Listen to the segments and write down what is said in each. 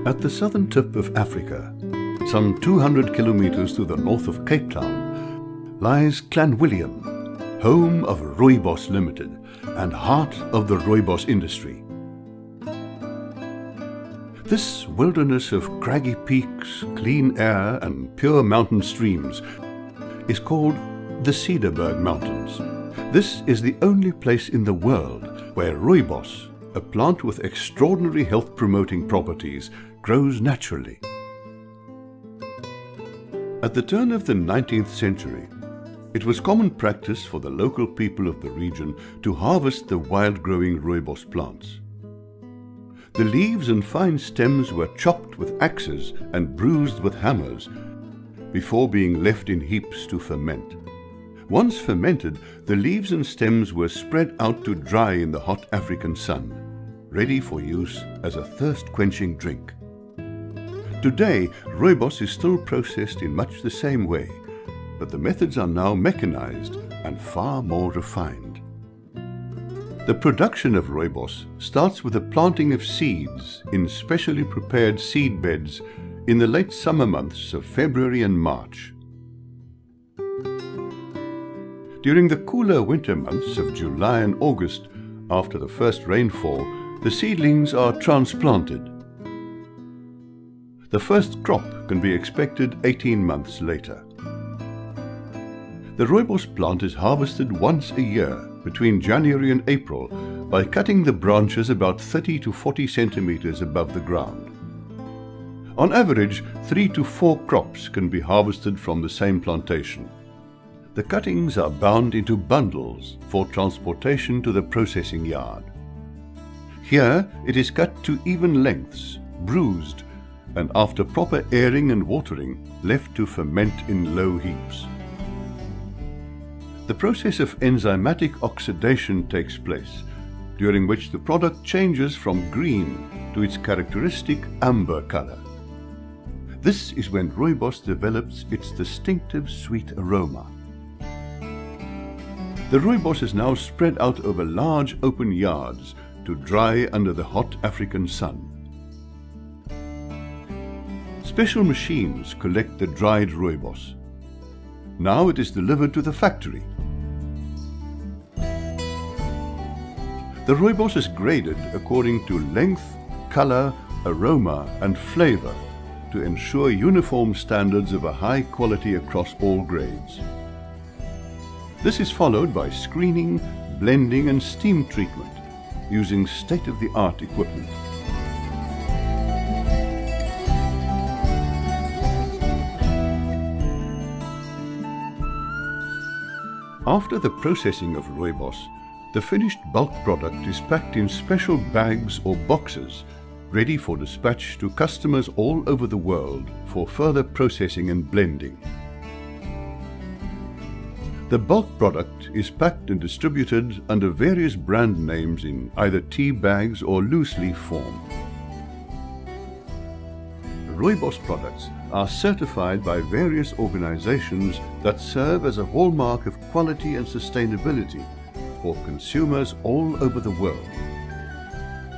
At the southern tip of Africa, some 200 kilometers to the north of Cape Town, lies Clanwilliam, home of Rooibos Limited and heart of the Rooibos industry. This wilderness of craggy peaks, clean air and pure mountain streams is called the Cederberg Mountains. This is the only place in the world where Rooibos, a plant with extraordinary health-promoting properties, grows naturally. At the turn of the 19th century, it was common practice for the local people of the region to harvest the wild-growing Rooibos plants. The leaves and fine stems were chopped with axes and bruised with hammers before being left in heaps to ferment. Once fermented, the leaves and stems were spread out to dry in the hot African sun, ready for use as a thirst-quenching drink. Today, Rooibos is still processed in much the same way, but the methods are now mechanized and far more refined. The production of Rooibos starts with the planting of seeds in specially prepared seed beds in the late summer months of February and March. During the cooler winter months of July and August, after the first rainfall, the seedlings are transplanted. The first crop can be expected 18 months later. The Rooibos plant is harvested once a year between January and April by cutting the branches about 30 to 40 centimeters above the ground. On average, 3 to 4 crops can be harvested from the same plantation. The cuttings are bound into bundles for transportation to the processing yard. Here it is cut to even lengths, bruised, and after proper airing and watering, left to ferment in low heaps. The process of enzymatic oxidation takes place, during which the product changes from green to its characteristic amber color. This is when Rooibos develops its distinctive sweet aroma. The Rooibos is now spread out over large open yards to dry under the hot African sun. Special machines collect the dried Rooibos. Now it is delivered to the factory. The Rooibos is graded according to length, color, aroma and flavor to ensure uniform standards of a high quality across all grades. This is followed by screening, blending and steam treatment using state-of-the-art equipment. After the processing of Rooibos, the finished bulk product is packed in special bags or boxes, ready for dispatch to customers all over the world for further processing and blending. The bulk product is packed and distributed under various brand names in either tea bags or loose leaf form. Rooibos products are certified by various organizations that serve as a hallmark of quality and sustainability for consumers all over the world.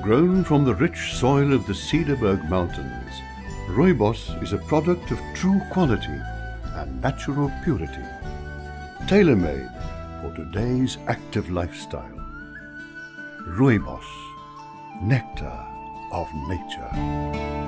Grown from the rich soil of the Cederberg Mountains, Rooibos is a product of true quality and natural purity, tailor-made for today's active lifestyle. Rooibos, nectar of nature.